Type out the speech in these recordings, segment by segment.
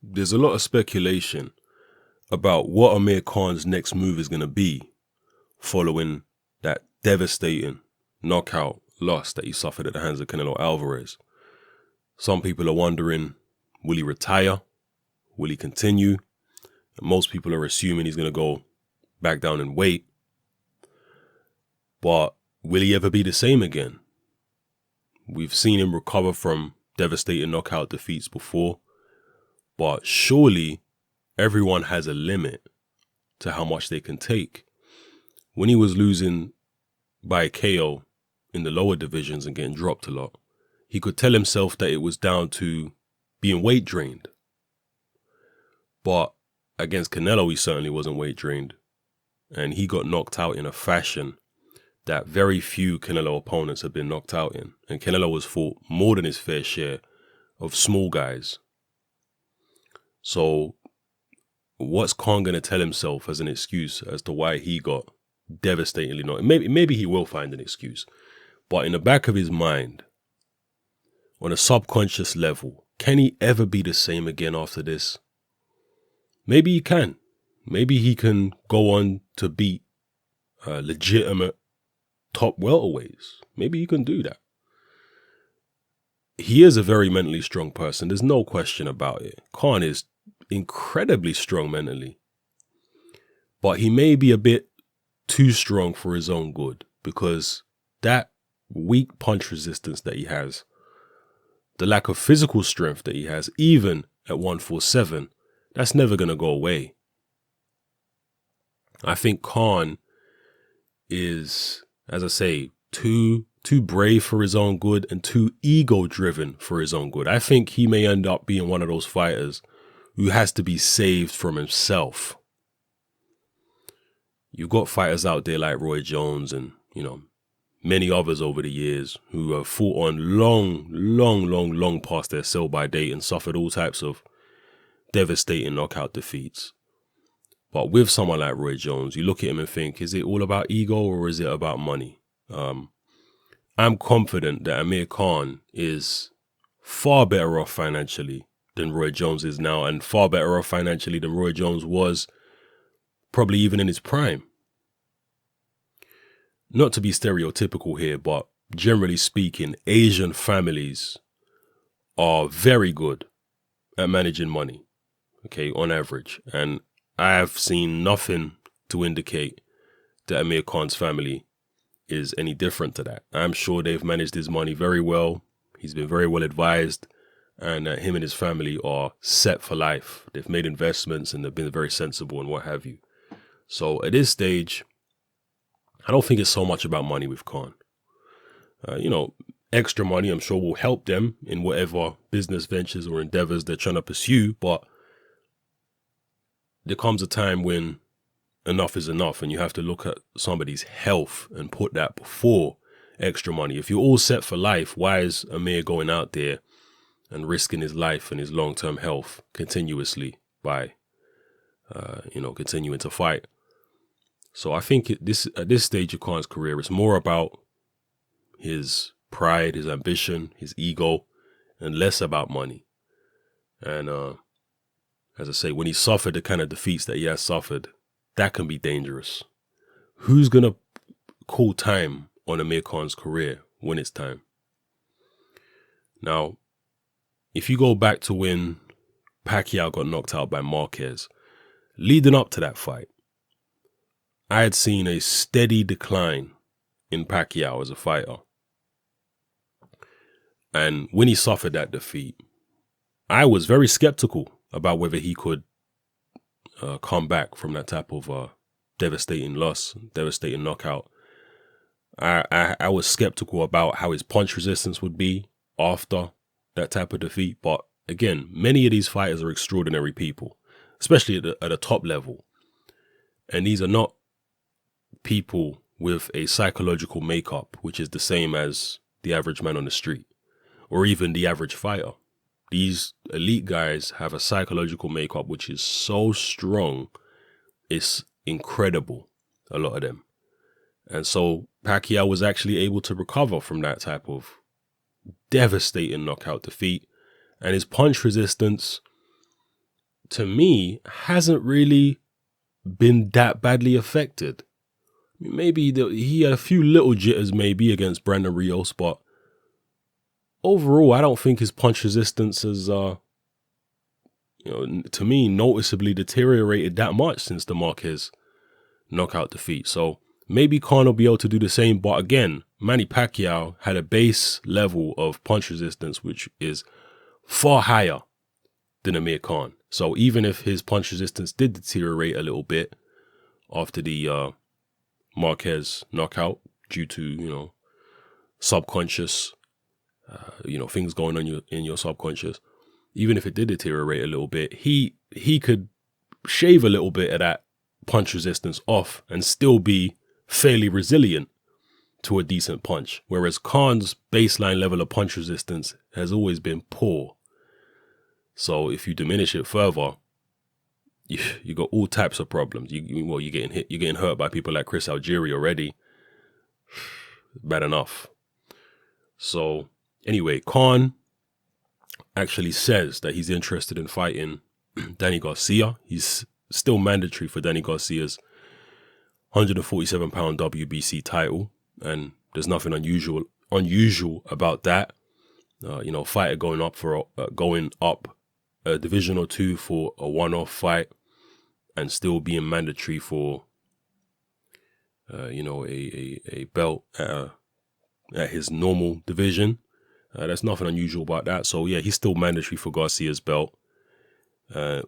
there's a lot of speculation about what Amir Khan's next move is going to be following that devastating knockout loss that he suffered at the hands of Canelo Alvarez. Some people are wondering, will he retire? Will he continue? And most people are assuming he's going to go back down in weight. But will he ever be the same again? We've seen him recover from devastating knockout defeats before, but surely everyone has a limit to how much they can take. When he was losing by KO in the lower divisions and getting dropped a lot, he could tell himself that it was down to being weight drained. But against Canelo, he certainly wasn't weight drained. And he got knocked out in a fashion that very few Canelo opponents have been knocked out in. And Canelo has fought more than his fair share of small guys. So what's Khan going to tell himself as an excuse as to why he got devastatingly knocked? Maybe he will find an excuse. But in the back of his mind, on a subconscious level, can he ever be the same again after this? Maybe he can. Maybe he can go on to beat legitimate top welterweights. Maybe he can do that. He is a very mentally strong person. There's no question about it. Khan is incredibly strong mentally. But he may be a bit too strong for his own good, because that weak punch resistance that he has, the lack of physical strength that he has, even at 147, that's never going to go away. I think Khan is, as I say, too brave for his own good and too ego-driven for his own good. I think he may end up being one of those fighters who has to be saved from himself. You've got fighters out there like Roy Jones and, many others over the years who have fought on long past their sell-by date and suffered all types of devastating knockout defeats. But with someone like Roy Jones, you look at him and think, is it all about ego or is it about money? I'm confident that Amir Khan is far better off financially than Roy Jones is now, and far better off financially than Roy Jones was probably even in his prime. Not to be stereotypical here, but generally speaking, Asian families are very good at managing money, okay, on average. And I have seen nothing to indicate that Amir Khan's family is any different to that. I'm sure they've managed his money very well. He's been very well advised, and him and his family are set for life. They've made investments and they've been very sensible and what have you. So at this stage, I don't think it's so much about money with Khan. Extra money I'm sure will help them in whatever business ventures or endeavors they're trying to pursue, but there comes a time when enough is enough and you have to look at somebody's health and put that before extra money. If you're all set for life, why is Amir going out there and risking his life and his long-term health continuously by, continuing to fight? So I think at this stage of Khan's career, it's more about his pride, his ambition, his ego, and less about money. And as I say, when he suffered the kind of defeats that he has suffered, that can be dangerous. Who's going to call time on Amir Khan's career when it's time? Now, if you go back to when Pacquiao got knocked out by Marquez, leading up to that fight, I had seen a steady decline in Pacquiao as a fighter. And when he suffered that defeat, I was very skeptical about whether he could come back from that type of devastating loss, devastating knockout. I was skeptical about how his punch resistance would be after that type of defeat. But again, many of these fighters are extraordinary people, especially at a top level. And these are not people with a psychological makeup which is the same as the average man on the street or even the average fighter. These elite guys have a psychological makeup which is so strong, it's incredible, a lot of them. And so Pacquiao was actually able to recover from that type of devastating knockout defeat, and his punch resistance to me, hasn't really been that badly affected. Maybe he had a few little jitters maybe against Brandon Rios, but overall, I don't think his punch resistance has, to me, noticeably deteriorated that much since the Marquez knockout defeat. So maybe Khan will be able to do the same. But again, Manny Pacquiao had a base level of punch resistance, which is far higher than Amir Khan. So even if his punch resistance did deteriorate a little bit after the Marquez knockout due to, subconscious, things going on in your subconscious, even if it did deteriorate a little bit, he could shave a little bit of that punch resistance off and still be fairly resilient to a decent punch. Whereas Khan's baseline level of punch resistance has always been poor. So if you diminish it further, you got all types of problems. You're getting hit, you're getting hurt by people like Chris Algieri already. Bad enough. So anyway, Khan actually says that he's interested in fighting Danny Garcia. He's still mandatory for Danny Garcia's 147-pound WBC title, and there's nothing unusual about that. Fighter going up a division or two for a one-off fight and still being mandatory for a belt at his normal division. There's nothing unusual about that. So yeah, he's still mandatory for Garcia's belt. It's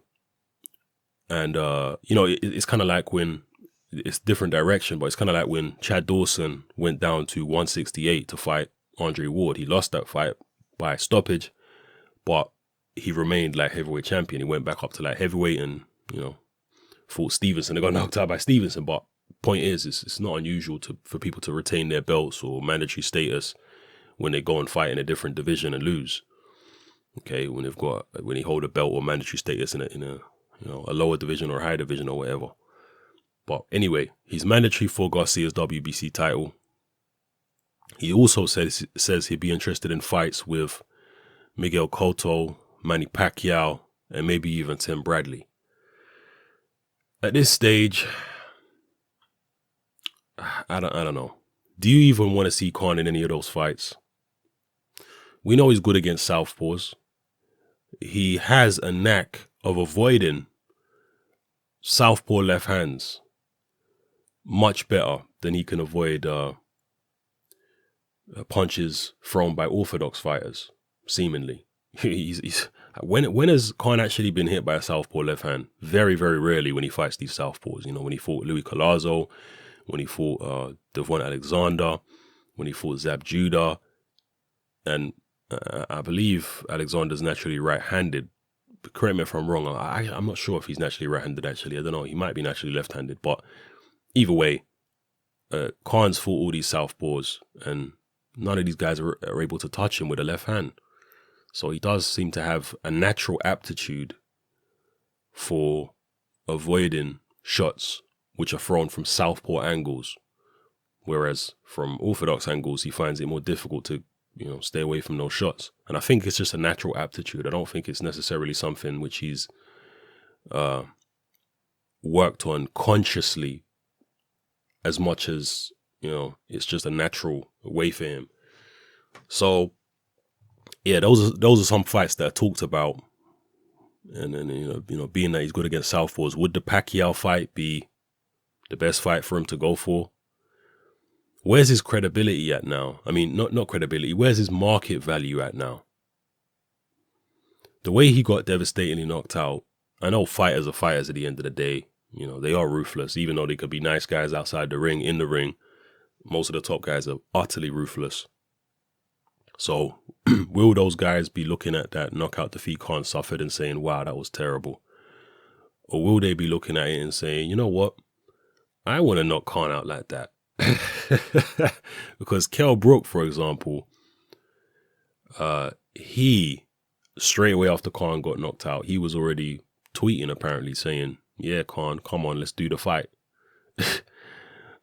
kind of like when it's different direction, but it's kind of like when Chad Dawson went down to 168 to fight Andre Ward. He lost that fight by stoppage, but he remained like heavyweight champion. He went back up to like heavyweight and, fought Stevenson. They got knocked out by Stevenson. But point is, it's not unusual for people to retain their belts or mandatory status when they go and fight in a different division and lose. Okay, when they hold a belt or mandatory status in a lower division or higher division or whatever. But anyway, he's mandatory for Garcia's WBC title. He also says he'd be interested in fights with Miguel Cotto, Manny Pacquiao, and maybe even Tim Bradley. At this stage, I don't know. Do you even want to see Khan in any of those fights? We know he's good against southpaws. He has a knack of avoiding southpaw left hands much better than he can avoid punches thrown by orthodox fighters, seemingly. When has Khan actually been hit by a southpaw left hand? Very, very rarely when he fights these southpaws. When he fought Louis Collazo, when he fought Devon Alexander, when he fought Zab Judah, and I believe Alexander's naturally right-handed. Correct me if I'm wrong. I'm not sure if he's naturally right-handed, actually. I don't know. He might be naturally left-handed. But either way, Khan's fought all these southpaws, and none of these guys are able to touch him with a left hand. So he does seem to have a natural aptitude for avoiding shots which are thrown from southpaw angles. Whereas from orthodox angles, he finds it more difficult to stay away from those shots. And I think it's just a natural aptitude. I don't think it's necessarily something which he's worked on consciously as much as, it's just a natural way for him. So, yeah, those are some fights that are talked about. And then, being that he's good against southpaws, would the Pacquiao fight be the best fight for him to go for? Where's his credibility at now? I mean, not credibility. Where's his market value at now? The way he got devastatingly knocked out, I know fighters are fighters at the end of the day. They are ruthless, even though they could be nice guys outside the ring. In the ring, most of the top guys are utterly ruthless. So will those guys be looking at that knockout defeat Khan suffered and saying, wow, that was terrible? Or will they be looking at it and saying, you know what? I want to knock Khan out like that. Because Kell Brook, for example, he straight away after Khan got knocked out, he was already tweeting apparently saying, yeah, Khan, come on, let's do the fight.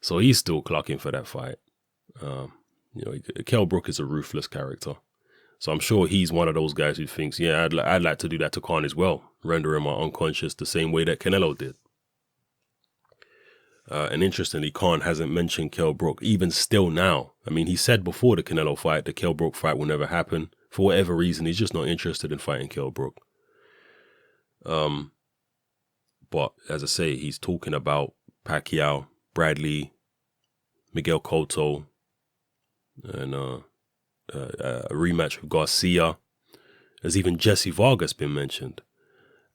So he's still clocking for that fight. Kell Brook is a ruthless character. So I'm sure he's one of those guys who thinks, yeah, I'd like to do that to Khan as well, render him unconscious the same way that Canelo did. And interestingly, Khan hasn't mentioned Kell Brook, even still now. I mean, he said before the Canelo fight, the Kell Brook fight will never happen. For whatever reason, he's just not interested in fighting Kell Brook. But as I say, he's talking about Pacquiao, Bradley, Miguel Cotto, and a rematch with Garcia. There's even Jessie Vargas been mentioned.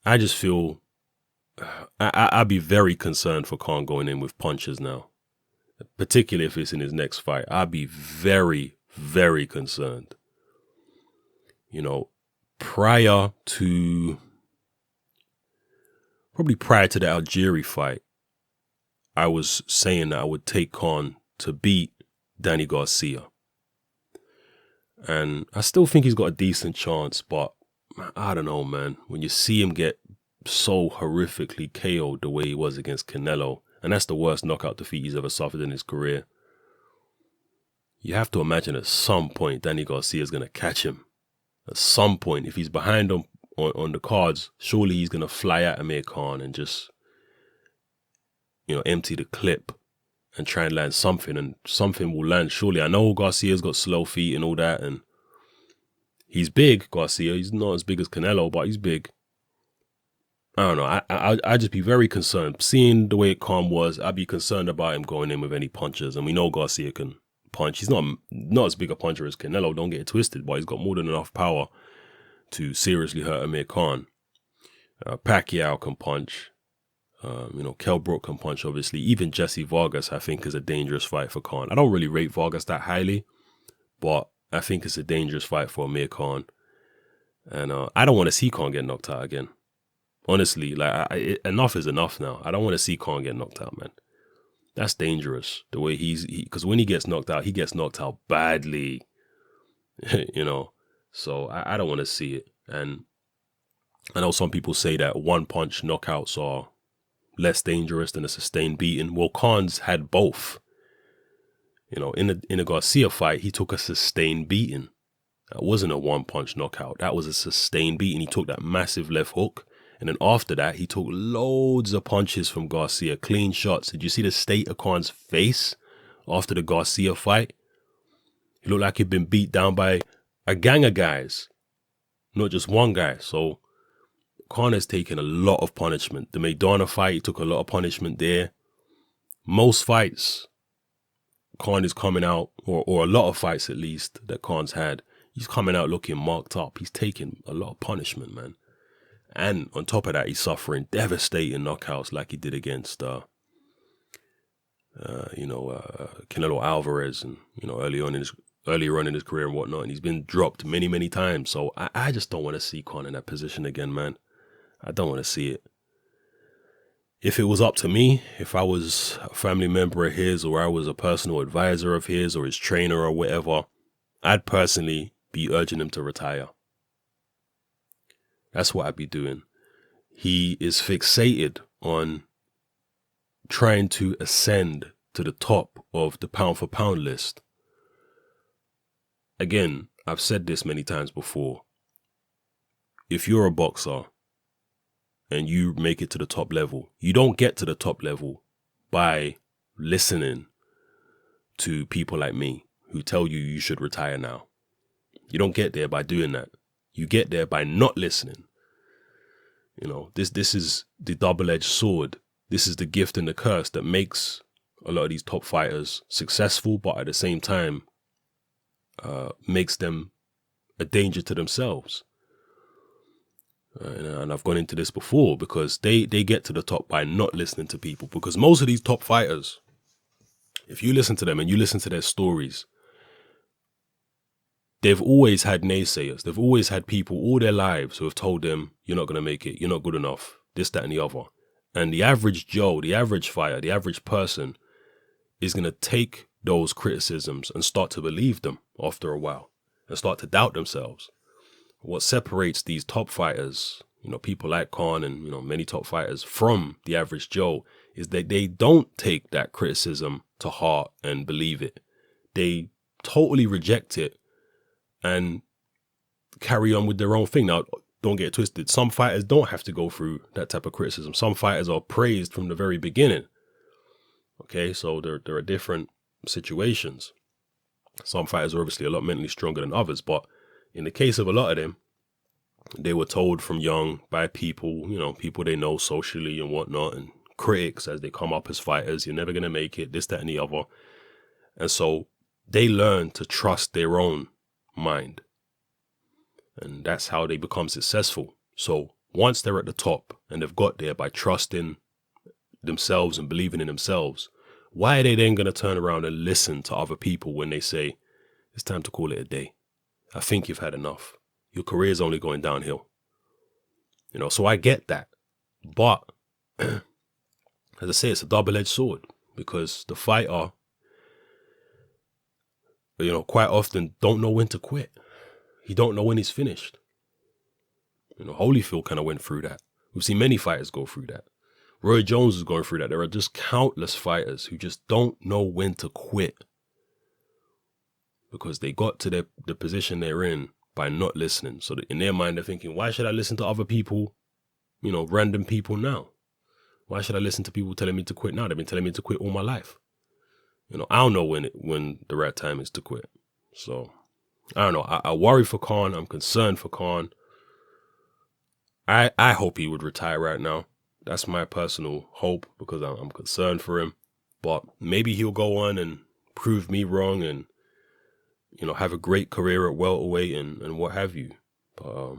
I just feel I'd be very concerned for Khan going in with punches now, particularly if it's in his next fight. I'd be very, very concerned. You know, probably prior to the Algieri fight, I was saying that I would take Khan to beat Danny Garcia. And I still think he's got a decent chance, but I don't know, man. When you see him get so horrifically KO'd the way he was against Canelo, and that's the worst knockout defeat he's ever suffered in his career, you have to imagine at some point Danny Garcia is going to catch him. At some point, if he's behind him on the cards, surely he's going to fly at Amir Khan and just, you know, empty the clip and try and land something, and something will land. Surely, I know Garcia's got slow feet and all that, and he's big, Garcia. He's not as big as Canelo, but he's big. I don't know. I'd just be very concerned. Seeing the way Khan was, I'd be concerned about him going in with any punches. And we know Garcia can punch. He's not as big a puncher as Canelo, don't get it twisted, but he's got more than enough power to seriously hurt Amir Khan. Pacquiao can punch. You know, Kell Brook can punch, obviously. Even Jessie Vargas, I think, is a dangerous fight for Khan. I don't really rate Vargas that highly, but I think it's a dangerous fight for Amir Khan. And I don't want to see Khan get knocked out again. Honestly, like, enough is enough now. I don't want to see Khan get knocked out, man. That's dangerous. The way because when he gets knocked out badly, you know. So I don't want to see it. And I know some people say that one punch knockouts are less dangerous than a sustained beating. Well, Khan's had both. You know, in a Garcia fight, he took a sustained beating. That wasn't a one punch knockout. That was a sustained beating. He took that massive left hook. And then after that, he took loads of punches from Garcia, clean shots. Did you see the state of Khan's face after the Garcia fight? He looked like he'd been beat down by a gang of guys, not just one guy. So Khan has taken a lot of punishment. The Maidana fight, he took a lot of punishment there. Most fights, Khan is coming out, or a lot of fights at least, that Khan's had, he's coming out looking marked up. He's taking a lot of punishment, man. And on top of that, he's suffering devastating knockouts like he did against, Canelo Alvarez, and, you know, earlier on in his career and whatnot. And he's been dropped many, many times. So I just don't want to see Khan in that position again, man. I don't want to see it. If it was up to me, if I was a family member of his, or I was a personal advisor of his, or his trainer or whatever, I'd personally be urging him to retire. That's what I'd be doing. He is fixated on trying to ascend to the top of the pound for pound list. Again, I've said this many times before. If you're a boxer and you make it to the top level, you don't get to the top level by listening to people like me who tell you should retire now. You don't get there by doing that. You get there by not listening. You know, this is the double-edged sword. This is the gift and the curse that makes a lot of these top fighters successful, but at the same time, makes them a danger to themselves. And I've gone into this before, because they get to the top by not listening to people. Because most of these top fighters, if you listen to them and you listen to their stories, they've always had naysayers. They've always had people all their lives who have told them, you're not going to make it, you're not good enough, this, that, and the other. And the average Joe, the average fighter, the average person is going to take those criticisms and start to believe them after a while and start to doubt themselves. What separates these top fighters, you know, people like Khan and, you know, many top fighters from the average Joe is that they don't take that criticism to heart and believe it. They totally reject it and carry on with their own thing. Now, don't get it twisted. Some fighters don't have to go through that type of criticism. Some fighters are praised from the very beginning. Okay, so there are different situations. Some fighters are obviously a lot mentally stronger than others, but in the case of a lot of them, they were told from young by people, you know, people they know socially and whatnot, and critics as they come up as fighters, you're never going to make it, this, that, and the other. And so they learn to trust their own mind. And that's how they become successful. So once they're at the top and they've got there by trusting themselves and believing in themselves, why are they then going to turn around and listen to other people when they say, it's time to call it a day? I think you've had enough. Your career's only going downhill. You know, so I get that. But as I say, it's a double-edged sword, because the fighter, you know, quite often don't know when to quit. He don't know when he's finished. You know, Holyfield kind of went through that. We've seen many fighters go through that. Roy Jones is going through that. There are just countless fighters who just don't know when to quit, because they got to the position they're in by not listening. So that in their mind, they're thinking, why should I listen to other people, you know, random people now? Why should I listen to people telling me to quit now? They've been telling me to quit all my life. You know, I don't know when the right time is to quit. So, I don't know. I worry for Khan. I'm concerned for Khan. I hope he would retire right now. That's my personal hope, because I'm concerned for him. But maybe he'll go on and prove me wrong and, you know, have a great career at welterweight and what have you. But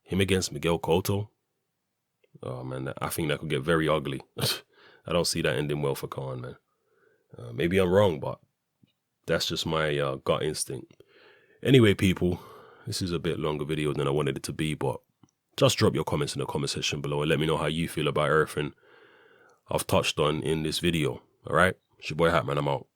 him against Miguel Cotto, oh man, I think that could get very ugly. I don't see that ending well for Khan, man. Maybe I'm wrong, but that's just my gut instinct. Anyway, people, this is a bit longer video than I wanted it to be, but just drop your comments in the comment section below and let me know how you feel about everything I've touched on in this video. All right? It's your boy Hatman. I'm out.